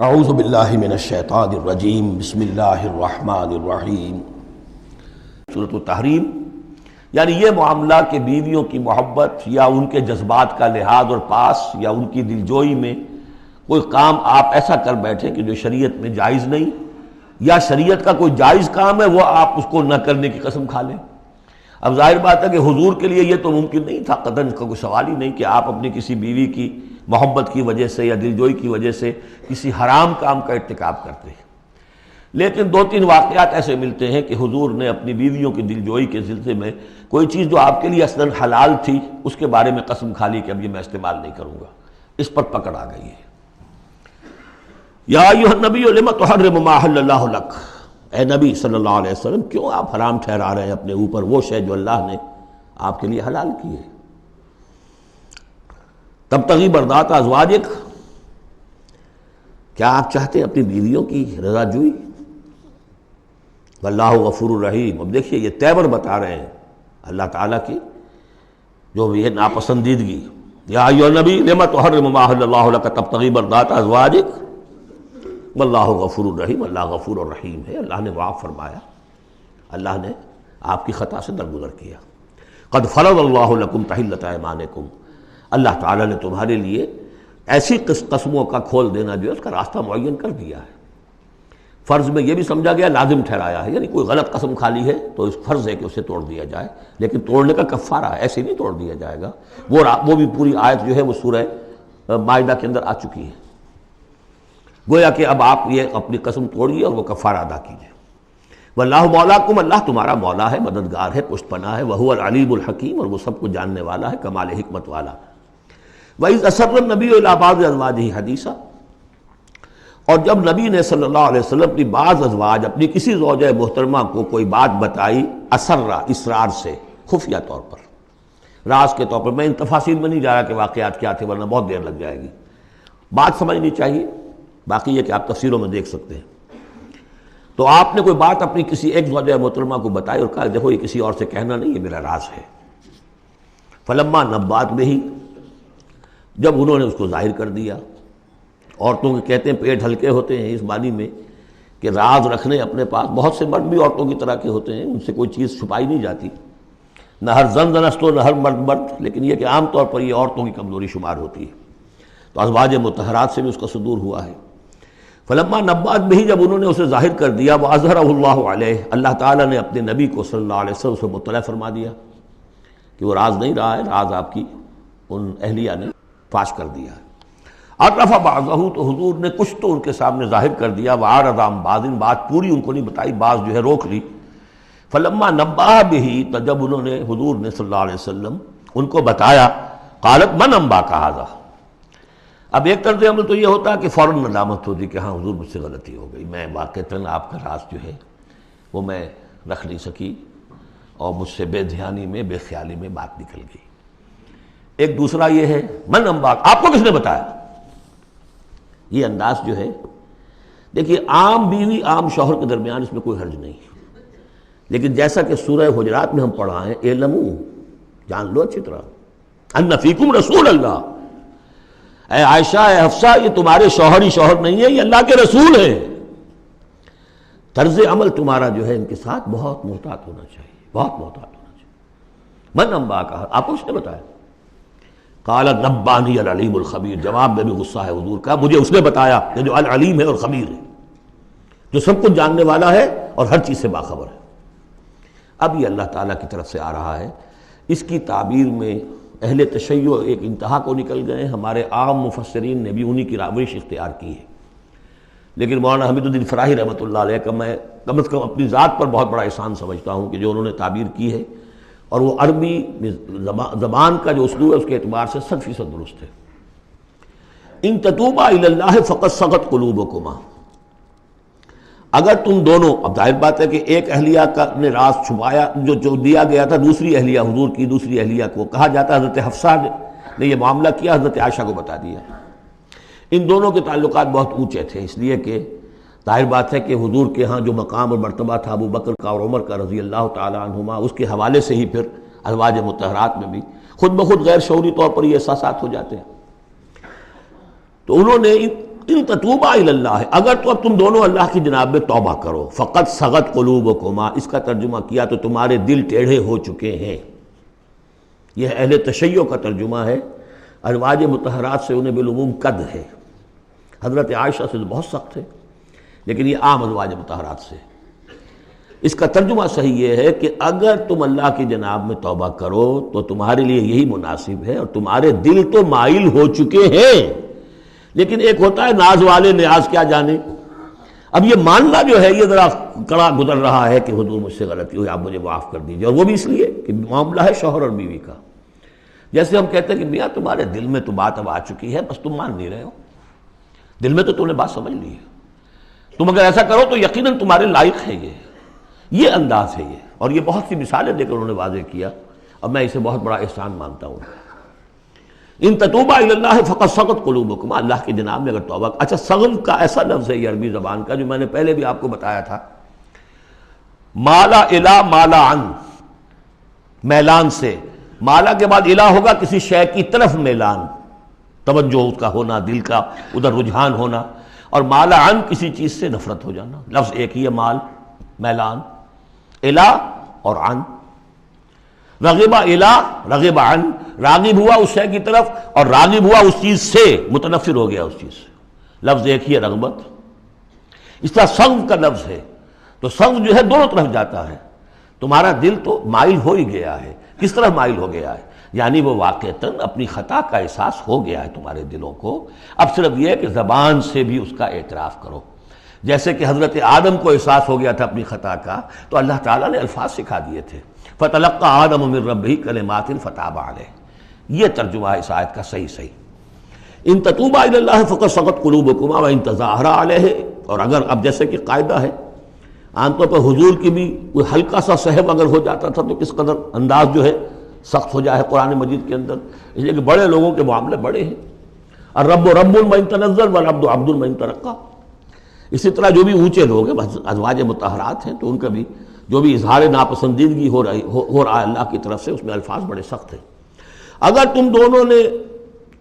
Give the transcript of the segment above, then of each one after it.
اعوذ باللہ من الشیطان الرجیم بسم اللہ الرحمن الرحیم۔ سورۃ التحریم یعنی یہ معاملہ کہ بیویوں کی محبت یا ان کے جذبات کا لحاظ اور پاس یا ان کی دلجوئی میں کوئی کام آپ ایسا کر بیٹھے کہ جو شریعت میں جائز نہیں، یا شریعت کا کوئی جائز کام ہے وہ آپ اس کو نہ کرنے کی قسم کھا لیں۔ اب ظاہر بات ہے کہ حضور کے لیے یہ تو ممکن نہیں تھا، قطعاً اس کا کوئی سوال ہی نہیں کہ آپ اپنی کسی بیوی کی محبت کی وجہ سے یا دلجوئی کی وجہ سے کسی حرام کام کا ارتکاب کرتے ہیں۔ لیکن دو تین واقعات ایسے ملتے ہیں کہ حضور نے اپنی بیویوں کی دلجوئی کے سلسلے میں کوئی چیز جو آپ کے لیے اصلاً حلال تھی اس کے بارے میں قسم کھا لی کہ اب یہ میں استعمال نہیں کروں گا، اس پر پکڑ آ گئی ہے۔ یا ایھا النبی لم تحرم ما احل اللہ لک، اے نبی صلی اللہ علیہ وسلم کیوں آپ حرام ٹھہرا رہے ہیں اپنے اوپر وہ شے جو اللہ نے آپ کے لیے حلال کی ہے۔ تبتغی مرضات ازواجک، کیا آپ چاہتے ہیں اپنی بیویوں کی رضا جوئی؟ واللہ غفور الرحیم۔ اب دیکھیے یہ تیور بتا رہے ہیں اللہ تعالیٰ کی جو یہ ناپسندیدگی۔ یا ایھا النبی لم تحرم ما احل اللہ لک تبتغی مرضات ازواجک واللہ غفور الرحیم۔ اللہ غفور الرحیم ہے، اللہ نے معاف فرمایا، اللہ نے آپ کی خطا سے درگزر کیا۔ قد فرض اللہ لکم تحلۃ ایمانکم، اللہ تعالیٰ نے تمہارے لیے ایسی قسموں کا کھول دینا جو ہے اس کا راستہ معین کر دیا ہے۔ فرض میں یہ بھی سمجھا گیا، لازم ٹھہرایا ہے، یعنی کوئی غلط قسم کھا لی ہے تو اس فرض ہے کہ اسے توڑ دیا جائے، لیکن توڑنے کا کفارہ ہے، ایسے نہیں توڑ دیا جائے گا۔ وہ بھی پوری آیت جو ہے وہ سورہ مائدہ کے اندر آ چکی ہے، گویا کہ اب آپ یہ اپنی قسم توڑیے اور وہ کفارہ ادا کیجیے۔ واللہ مولاکم، اللہ تمہارا مولا ہے، مددگار ہے، پشت پناہ ہے، وہو العلیم الحکیم، اور وہ سب کو جاننے والا ہے، کمال حکمت والا۔ وَإِذْ أَسَرَّ النَّبِيُّ إِلَىٰ بَعْضِ أَزْوَاجِهِ حَدِيثًا، اور جب نبی نے صلی اللہ علیہ وسلم اپنی بعض ازواج، اپنی کسی زوجہ محترمہ کو کوئی بات بتائی، اسرہ اسرار سے، خفیہ طور پر، راز کے طور پر۔ میں ان تفاصیل میں نہیں جا رہا کہ واقعات کیا تھے ورنہ بہت دیر لگ جائے گی، بات سمجھنی چاہیے، باقی یہ کہ آپ تفسیروں میں دیکھ سکتے ہیں۔ تو آپ نے کوئی بات اپنی کسی ایک زوجہ محترمہ کو بتائی اور کہا دیکھو یہ کسی اور سے کہنا نہیں، یہ میرا راز ہے۔ فلما نبأت بہ، جب انہوں نے اس کو ظاہر کر دیا۔ عورتوں کے کہتے ہیں پیٹ ہلکے ہوتے ہیں اس معنی میں کہ راز رکھنے اپنے پاس، بہت سے مرد بھی عورتوں کی طرح کے ہوتے ہیں، ان سے کوئی چیز چھپائی نہیں جاتی، نہ ہر زن زنست نہ ہر مرد مرد، لیکن یہ کہ عام طور پر یہ عورتوں کی کمزوری شمار ہوتی ہے۔ تو ازواج مطہرات سے بھی اس کا صدور ہوا ہے۔ فلما نبأت بہ، جب انہوں نے اسے ظاہر کر دیا، وأظہرہ اللہ علیہ، اللہ تعالیٰ نے اپنے نبی کو صلی اللہ علیہ وسلم سے مطلع فرما دیا کہ وہ راز نہیں رہا ہے، راز آپ کی ان اہلیہ نے فاش کر دیا ہے۔ عرف بعضہ، تو حضور نے کچھ تو ان کے سامنے ظاہر کر دیا، وأعرض عن بعض، بات پوری ان کو نہیں بتائی، بعض جو ہے روک لی۔ فلما نبأہ بہ، تو جب انہوں نے حضور نے صلی اللہ علیہ وسلم ان کو بتایا، قالت من انباک ھذا، اب ایک طرز عمل تو یہ ہوتا ہے کہ فوراً ندامت ہوتی کہ ہاں حضور مجھ سے غلطی ہو گئی، میں واقعتاً آپ کا راز جو ہے وہ میں رکھ نہیں سکی اور مجھ سے بے دھیانی میں، بے خیالی میں بات نکل گئی۔ ایک دوسرا یہ ہے من انباک، آپ کو کس نے بتایا؟ یہ انداز جو ہے، دیکھیے عام بیوی عام شوہر کے درمیان اس میں کوئی حرج نہیں، لیکن جیسا کہ سورہ حجرات میں ہم پڑھا ہے، اعلموا، جان لو اچھی طرح، ان فیکم رسول اللہ، اے عائشہ، اے حفصہ، یہ تمہارے شوہر ہی شوہر نہیں ہے، یہ اللہ کے رسول ہیں۔ طرز عمل تمہارا جو ہے ان کے ساتھ بہت محتاط ہونا چاہیے، بہت محتاط ہونا چاہیے۔ من انباک، آپ کو اس نے بتایا؟ قال نبانی العلیم الخبیر، جواب میں بھی غصہ ہے حضور کا، مجھے اس نے بتایا کہ جو العلیم ہے اور خبیر ہے، جو سب کچھ جاننے والا ہے اور ہر چیز سے باخبر ہے۔ اب یہ اللہ تعالیٰ کی طرف سے آ رہا ہے، اس کی تعبیر میں اہل تشیع ایک انتہا کو نکل گئے، ہمارے عام مفسرین نے بھی انہی کی روش اختیار کی ہے، لیکن مولانا حمید الدین فراہی رحمۃ اللہ علیہ کا میں کم از کم اپنی ذات پر بہت بڑا احسان سمجھتا ہوں کہ جو انہوں نے تعبیر کی ہے، اور وہ عربی زبان کا جو اسلوب ہے اس کے اعتبار سے 100% درست ہے۔ ان تتوبا الی اللہ فقد صغت قلوبکما، اگر تم دونوں، اب ظاہر بات ہے کہ ایک اہلیہ کا نے راز چھپایا جو دیا گیا تھا دوسری اہلیہ، حضور کی دوسری اہلیہ کو کہا جاتا ہے حضرت حفصہ نے یہ معاملہ کیا، حضرت عائشہ کو بتا دیا۔ ان دونوں کے تعلقات بہت اونچے تھے، اس لیے کہ ظاہر بات ہے کہ حضور کے ہاں جو مقام اور مرتبہ تھا ابو بکر کا اور عمر کا رضی اللہ تعالی عنہما، اس کے حوالے سے ہی پھر ازواج مطہرات میں بھی خود بخود غیر شعوری طور پر یہ احساسات ہو جاتے ہیں۔ تو انہوں نے ان تتوبا الی اللہ، اگر تو اب تم دونوں اللہ کی جناب میں توبہ کرو، فقط صغت قلوبکما، اس کا ترجمہ کیا تو تمہارے دل ٹیڑھے ہو چکے ہیں۔ یہ اہل تشیع کا ترجمہ ہے، ازواج مطہرات سے انہیں بالعموم قد ہے، حضرت عائشہ سے بہت سخت ہے، لیکن یہ عام ازواج مطہرات سے۔ اس کا ترجمہ صحیح یہ ہے کہ اگر تم اللہ کی جناب میں توبہ کرو تو تمہارے لیے یہی مناسب ہے، اور تمہارے دل تو مائل ہو چکے ہیں، لیکن ایک ہوتا ہے ناز والے نیاز کیا جانے۔ اب یہ ماننا جو ہے یہ ذرا کڑا گزر رہا ہے کہ حضور مجھ سے غلطی ہوئی، آپ مجھے معاف کر دیجیے، اور وہ بھی اس لیے کہ معاملہ ہے شوہر اور بیوی کا۔ جیسے ہم کہتے ہیں کہ میاں تمہارے دل میں تو بات اب آ چکی ہے، بس تم مان نہیں رہے ہو، دل میں تو تم نے بات سمجھ لی ہے، تم اگر ایسا کرو تو یقیناً تمہارے لائق ہے، یہ انداز ہے یہ، اور یہ بہت سی مثالیں دے کر انہوں نے واضح کیا، اور میں اسے بہت بڑا احسان مانتا ہوں۔ ان تتوبا الی اللہ فقط صغت قلوبکما، اللہ کی جناب میں اگر توبہ۔ اچھا، صغم کا ایسا لفظ ہے یہ عربی زبان کا جو میں نے پہلے بھی آپ کو بتایا تھا، مالا الا مالا عن، میلان سے، مالا کے بعد الہ ہوگا کسی شے کی طرف میلان، توجہ اس کا ہونا، دل کا ادھر رجحان ہونا، اور مالا عن کسی چیز سے نفرت ہو جانا، لفظ ایک ہی ہے، مال، میلان، الہ اور عن۔ رغب الہ، رغب عن، راغب ہوا اس شے کی طرف اور راغب ہوا اس چیز سے، متنفر ہو گیا اس چیز سے، لفظ ایک ہی ہے، رغبت۔ اس طرح صغم کا لفظ ہے، تو صغم جو ہے دونوں طرف جاتا ہے، تمہارا دل تو مائل ہو ہی گیا ہے۔ کس طرح مائل ہو گیا ہے؟ یعنی وہ واقعتاً اپنی خطا کا احساس ہو گیا ہے تمہارے دلوں کو، اب صرف یہ ہے کہ زبان سے بھی اس کا اعتراف کرو۔ جیسے کہ حضرت آدم کو احساس ہو گیا تھا اپنی خطا کا، تو اللہ تعالیٰ نے الفاظ سکھا دیے تھے، فَتَلَقَّى آدَمُ مِن رَبِّهِ كَلِمَاتٍ فَتَابَ عَلَيْهِ۔ یہ ترجمہ ہے اس آیت کا صحیح۔ ان تتوبا الی اللہ فقط صغت قلوبکما وان تظاہرا علیہ، اور اگر اب جیسے کہ قاعدہ ہے، عام طور پر حضور کی بھی کوئی ہلکا سا سہو اگر ہو جاتا تھا تو کس قدر انداز جو ہے سخت ہو جائے قرآن مجید کے اندر، اس لیے کہ بڑے لوگوں کے معاملے بڑے ہیں، الرب رب من تنزل والعبد عبد من ترقى۔ اسی طرح جو بھی اونچے لوگ ہیں ازواج مطہرات ہیں، تو ان کا بھی جو بھی اظہار ناپسندیدگی ہو رہا ہے اللہ کی طرف سے، اس میں الفاظ بڑے سخت ہیں۔ اگر تم دونوں نے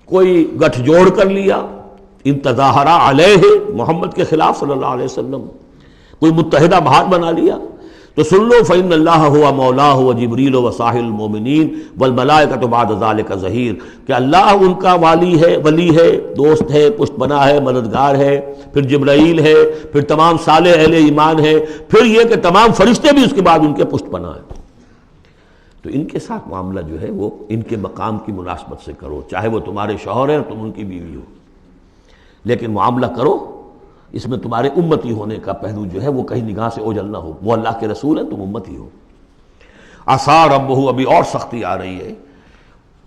کوئی گٹھ جوڑ کر لیا، ان تظاہرا علیہ، محمد کے خلاف صلی اللہ علیہ وسلم، کوئی متحدہ بھاٹ بنا لیا، تو سن لو فإن اللہ هو مولاه وجبریل وصاحب المؤمنین والملائکۃ بعد ذلک ظہیر، کہ اللہ ان کا ولی ہے، دوست ہے، پشت بنا ہے، مددگار ہے، پھر جبرائیل ہے، پھر تمام صالح اہل ایمان ہے، پھر یہ کہ تمام فرشتے بھی اس کے بعد ان کے پشت بنا ہے۔ تو ان کے ساتھ معاملہ جو ہے وہ ان کے مقام کی مناسبت سے کرو، چاہے وہ تمہارے شوہر ہیں اور تم ان کی بیوی ہو، لیکن معاملہ کرو اس میں تمہارے امتی ہونے کا پہلو جو ہے وہ کہیں نگاہ سے اوجھل نہ ہو، وہ اللہ کے رسول ہیں، تم امتی ہو۔ عسیٰ ربہ، ابھی اور سختی آ رہی ہے،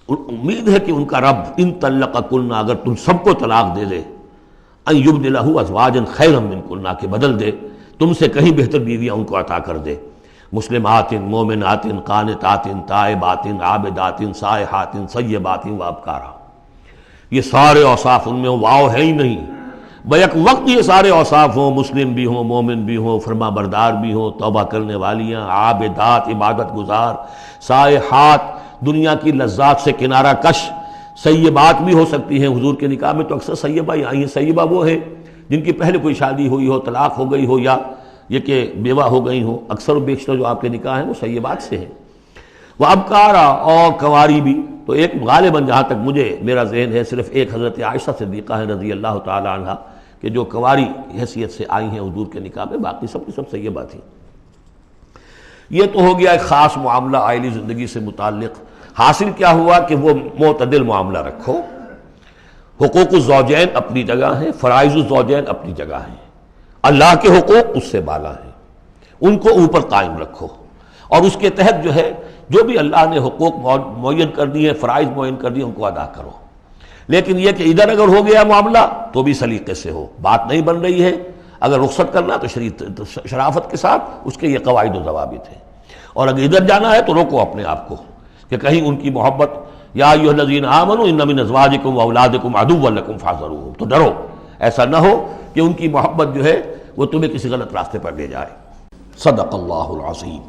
امید ہے کہ ان کا رب ان طلقکن، اگر تم سب کو طلاق دے دے، ان یبدلہ ازواجا خیرا منکن، کہ بدل دے تم سے کہیں بہتر بیویاں ان کو عطا کر دے، مسلمات مومنات قانتات تائبات عابدات سائحات ثیبات وابکارا۔ یہ سارے اوصاف ان میں واو ہے ہی نہیں، بیک وقت یہ سارے اوصاف ہوں، مسلم بھی ہوں، مومن بھی ہوں، فرما بردار بھی ہوں، توبہ کرنے والیاں، عابدات عبادت گزار، سائحات دنیا کی لذات سے کنارہ کش، سیبات بھی ہو سکتی ہیں۔ حضور کے نکاح میں تو اکثر سیبہ ہی آئی ہیں۔ سیبہ وہ ہیں جن کی پہلے کوئی شادی ہوئی ہو، طلاق ہو گئی ہو، یا یہ کہ بیوہ ہو گئی ہوں، اکثر و بیشتر جو آپ کے نکاح ہیں وہ سیبات سے ہیں۔ وہ ابکارا، اور کنواری بھی، تو ایک غالباً جہاں تک مجھے میرا ذہن ہے صرف ایک حضرت عائشہ صدیقہ ہے رضی اللہ تعالی عنہ کہ جو کنواری حیثیت سے آئی ہیں حضور کے نکاح میں، باقی سب کی سب سیبات تھیں۔ یہ تو ہو گیا ایک خاص معاملہ عائلی زندگی سے متعلق۔ حاصل کیا ہوا کہ وہ معتدل معاملہ رکھو، حقوق الزوجین اپنی جگہ ہیں، فرائض الزوجین اپنی جگہ ہیں، اللہ کے حقوق اس سے بالا ہیں، ان کو اوپر قائم رکھو، اور اس کے تحت جو ہے جو بھی اللہ نے حقوق معین کر دیے، فرائض معین کر دیے، ان کو ادا کرو۔ لیکن یہ کہ ادھر اگر ہو گیا معاملہ تو بھی سلیقے سے ہو، بات نہیں بن رہی ہے، اگر رخصت کرنا تو شرافت کے ساتھ، اس کے یہ قواعد و ضوابط ہیں، اور اگر ادھر جانا ہے تو روکو اپنے آپ کو کہ کہیں ان کی محبت، یا ایھا الذین آمنوا ان من ازواجکم واولادکم عدوا لکم فاحذروہم، تو ڈرو ایسا نہ ہو کہ ان کی محبت جو ہے وہ تمہیں کسی غلط راستے پر لے جائے۔ صدق اللہ العظیم۔